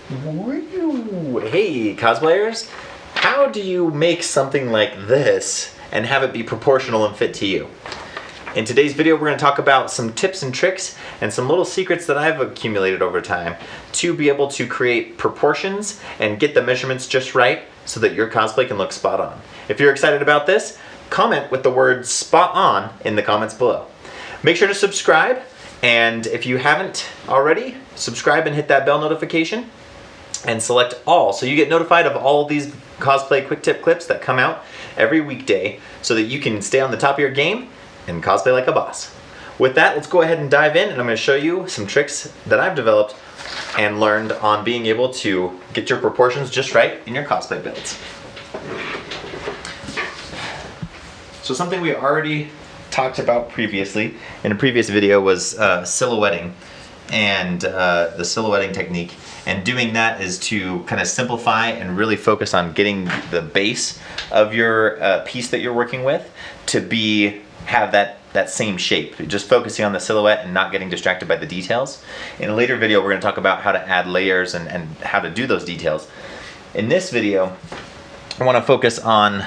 Hey cosplayers, how do you make something like this and have it be proportional and fit to you? In today's video we're going to talk about some tips and tricks and some little secrets that I've accumulated over time to be able to create proportions and get the measurements just right so that your cosplay can look spot on. If you're excited about this, comment with the word spot on in the comments below. Make sure to subscribe, and if you haven't already, subscribe and hit that bell notification and select all so you get notified of all of these cosplay quick tip clips that come out every weekday so that you can stay on the top of your game and cosplay like a boss. With that, let's go ahead and dive in, and I'm going to show you some tricks that I've developed and learned on being able to get your proportions just right in your cosplay builds. So something we already talked about previously in a previous video was silhouetting and the silhouetting technique. And doing that is to kind of simplify and really focus on getting the base of your piece that you're working with to have that same shape. Just focusing on the silhouette and not getting distracted by the details. In a later video, we're going to talk about how to add layers and how to do those details. In this video, I want to focus on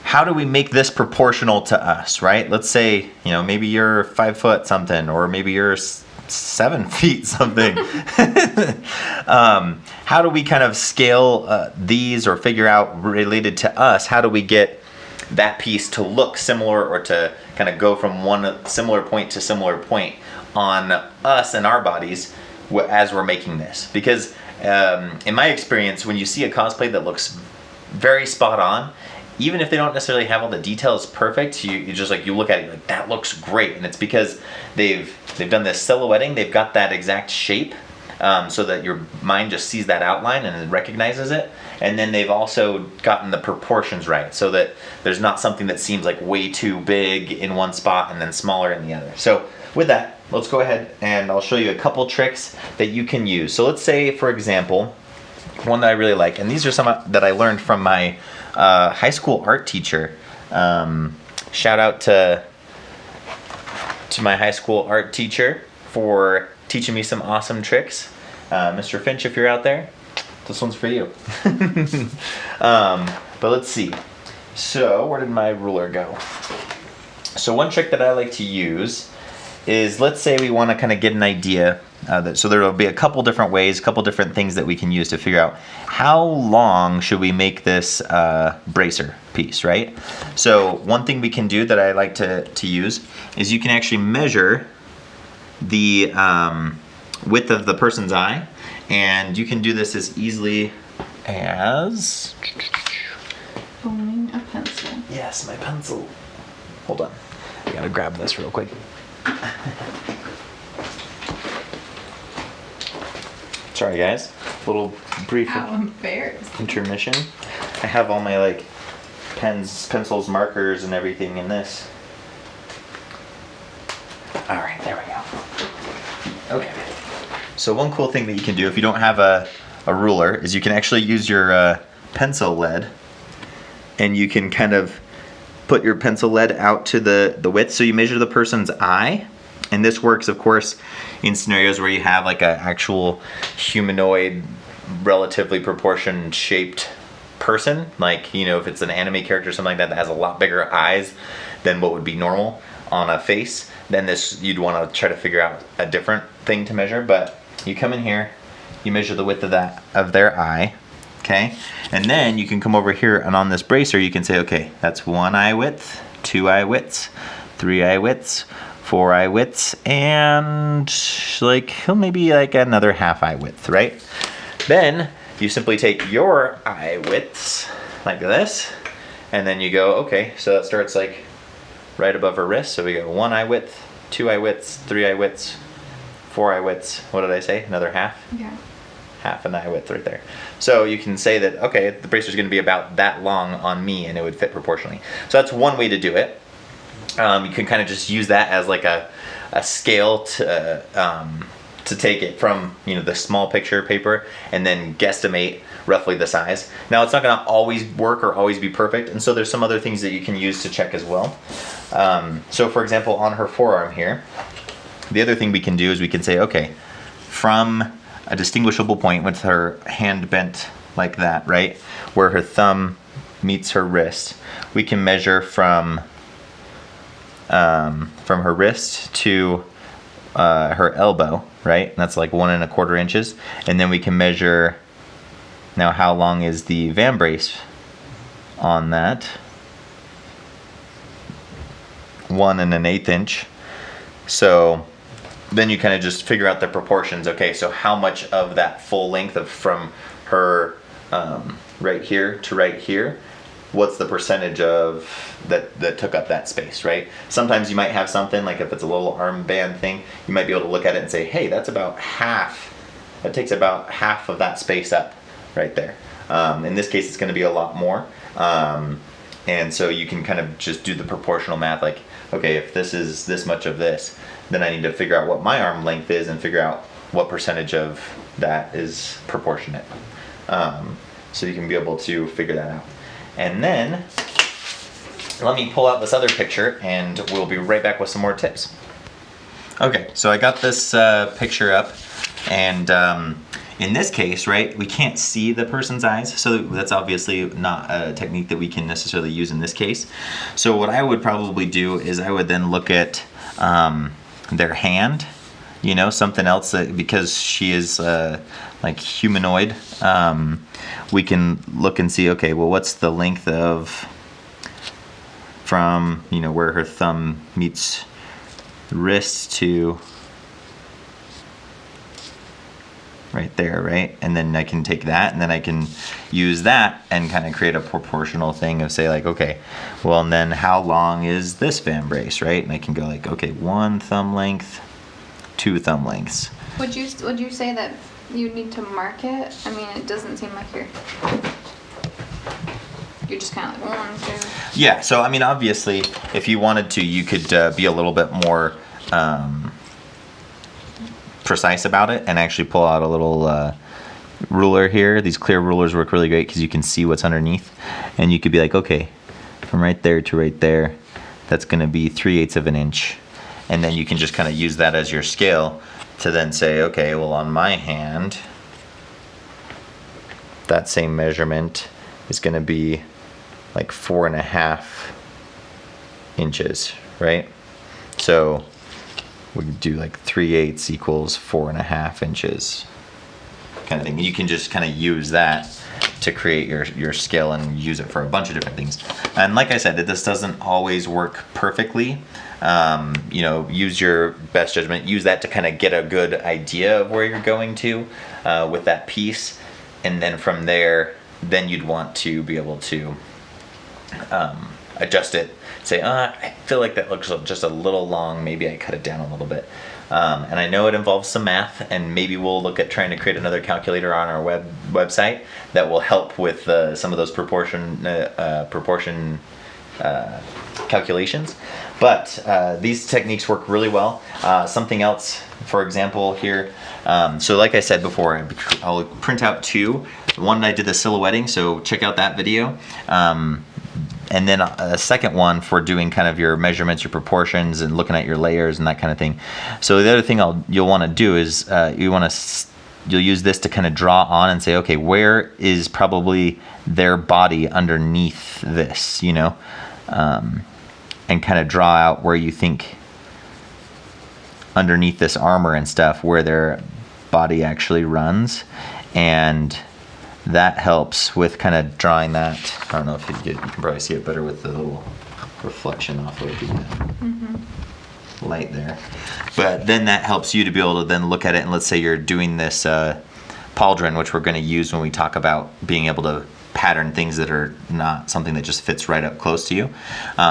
how do we make this proportional to us, right? Let's say, maybe you're 5 foot something, or maybe you're 7 feet something. How do we kind of scale these, or figure out related to us, how do we get that piece to look similar, or to kind of go from one similar point to similar point on us and our bodies as we're making this? Because in my experience, when you see a cosplay that looks very spot on, even if they don't necessarily have all the details perfect, you just you look at it like, that looks great. And it's because they've done this silhouetting, they've got that exact shape, so that your mind just sees that outline and recognizes it. And then they've also gotten the proportions right, so that there's not something that seems like way too big in one spot and then smaller in the other. So with that, let's go ahead and I'll show you a couple tricks that you can use. So let's say, for example, one that I really like, and these are some that I learned from my high school art teacher. Shout out to my high school art teacher for teaching me some awesome tricks. Mr. Finch, if you're out there, this one's for you. But let's see. So where did my ruler go? So one trick that I like to use is, let's say we want to kind of get an idea. So there will be a couple different ways, a couple different things that we can use to figure out how long should we make this bracer piece, right? So one thing we can do that I like to use is you can actually measure the width of the person's eye, and you can do this as easily as owning a pencil. Yes, my pencil. Hold on, I gotta grab this real quick. Sorry guys, little brief intermission. I have all my pens, pencils, markers, and everything in this. All right, there we go. Okay. So one cool thing that you can do if you don't have a ruler is you can actually use your pencil lead, and you can kind of put your pencil lead out to the width. So you measure the person's eye. And this works, of course, in scenarios where you have an actual humanoid, relatively proportioned shaped person. If it's an anime character or something like that has a lot bigger eyes than what would be normal on a face, then you'd want to try to figure out a different thing to measure. But you come in here, you measure the width of their eye, okay? And then you can come over here, and on this bracer you can say, okay, that's 1 eye width, 2 eye widths, 3 eye widths, 4 eye widths, and maybe another half eye width, right? Then you simply take your eye widths like this, and then you go, okay, so that starts right above her wrist. So we go 1 eye width, 2 eye widths, 3 eye widths, 4 eye widths. What did I say? Another half? Yeah. Half an eye width right there. So you can say that, okay, the bracer's going to be about that long on me, and it would fit proportionally. So that's one way to do it. You can kind of just use that as a scale to take it from the small picture paper and then guesstimate roughly the size. Now it's not going to always work or always be perfect, and so there's some other things that you can use to check as well. So for example, on her forearm here, the other thing we can do is we can say, okay, from a distinguishable point with her hand bent like that, right? Where her thumb meets her wrist. We can measure from her wrist to her elbow, right? And that's like 1 1/4 inches. And then we can measure now how long is the vambrace on that. 1 1/8 inch. So then you kind of just figure out the proportions. Okay, so how much of that full length of from her right here to right here, what's the percentage of that took up that space, right? Sometimes you might have something like if it's a little armband thing, you might be able to look at it and say, hey, that's about half. That takes about half of that space up right there. In this case, it's going to be a lot more. And so you can kind of just do the proportional math, like, okay, if this is this much of this, then I need to figure out what my arm length is and figure out what percentage of that is proportionate. So you can be able to figure that out. And then let me pull out this other picture and we'll be right back with some more tips. Okay, so I got this picture up, and in this case, right, we can't see the person's eyes, so that's obviously not a technique that we can necessarily use in this case. So what I would probably do is I would then look at their hand, you know, something else that, because she is like humanoid, we can look and see, okay, well, what's the length of from, you know, where her thumb meets the wrist to right there, right? And then I can take that and then I can use that and kind of create a proportional thing of say like, okay, well, and then how long is this vambrace, right? And I can go like, okay, 1 thumb length, 2 thumb lengths. Would you say that you need to mark it? I mean, it doesn't seem like you're just kind of like 1, 2. Yeah, so I mean, obviously, if you wanted to, you could be a little bit more precise about it and actually pull out a little ruler here. These clear rulers work really great because you can see what's underneath, and you could be like, okay, from right there to right there, that's going to be 3/8 of an inch, and then you can just kind of use that as your scale to then say, okay, well, on my hand, that same measurement is going to be like 4.5 inches, right? So we could do like 3/8 equals 4.5 inches, kind of thing. You can just kind of use that to create your scale and use it for a bunch of different things. And like I said, this doesn't always work perfectly. You know, use your best judgment. Use that to kind of get a good idea of where you're going to with that piece, and then from there, then you'd want to be able to adjust it. Say, I feel like that looks just a little long. Maybe I cut it down a little bit. And I know it involves some math, and maybe we'll look at trying to create another calculator on our website that will help with some of those proportion calculations. But these techniques work really well. Something else, for example, here. So like I said before, I'll print out 2. One I did the silhouetting, so check out that video. And then a second one for doing kind of your measurements, your proportions, and looking at your layers and that kind of thing. So the other thing you'll want to do is you'll use this to kind of draw on and say, okay, where is probably their body underneath this, you know, and kind of draw out where you think underneath this armor and stuff where their body actually runs, and that helps with kind of drawing that. I don't know if you can probably see it better with the little reflection off of the light there. But then that helps you to be able to then look at it, and let's say you're doing this pauldron, which we're going to use when we talk about being able to pattern things that are not something that just fits right up close to you.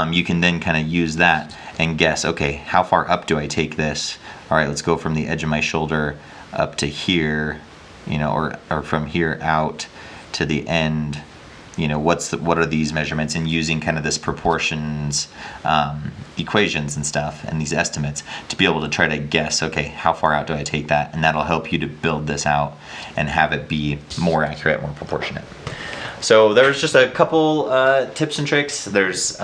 You can then kind of use that and guess, okay, how far up do I take this? All right, let's go from the edge of my shoulder up to here, you know, or from here out to the end, you know, what are these measurements, and using kind of this proportions equations and stuff and these estimates to be able to try to guess, okay, how far out do I take that? And that'll help you to build this out and have it be more accurate, more proportionate. So there's just a couple tips and tricks. There's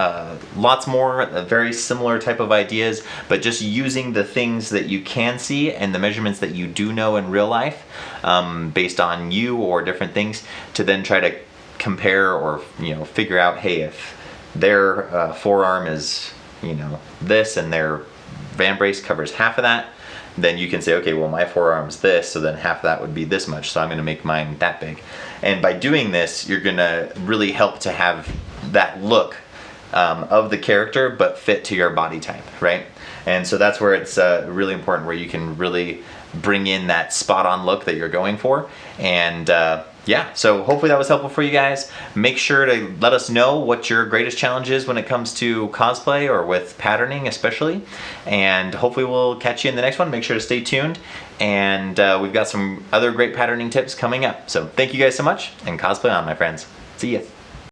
lots more, very similar type of ideas, but just using the things that you can see and the measurements that you do know in real life, based on you or different things, to then try to compare or figure out, hey, if their forearm is this and their van brace covers half of that, then you can say, okay, well, my forearm's this, so then half of that would be this much, so I'm going to make mine that big. And by doing this, you're going to really help to have that look of the character, but fit to your body type, right? And so that's where it's really important, where you can really bring in that spot-on look that you're going for. And yeah, so hopefully that was helpful for you guys. Make sure to let us know what your greatest challenge is when it comes to cosplay or with patterning especially. And hopefully we'll catch you in the next one. Make sure to stay tuned. And we've got some other great patterning tips coming up. So thank you guys so much, and cosplay on, my friends. See ya.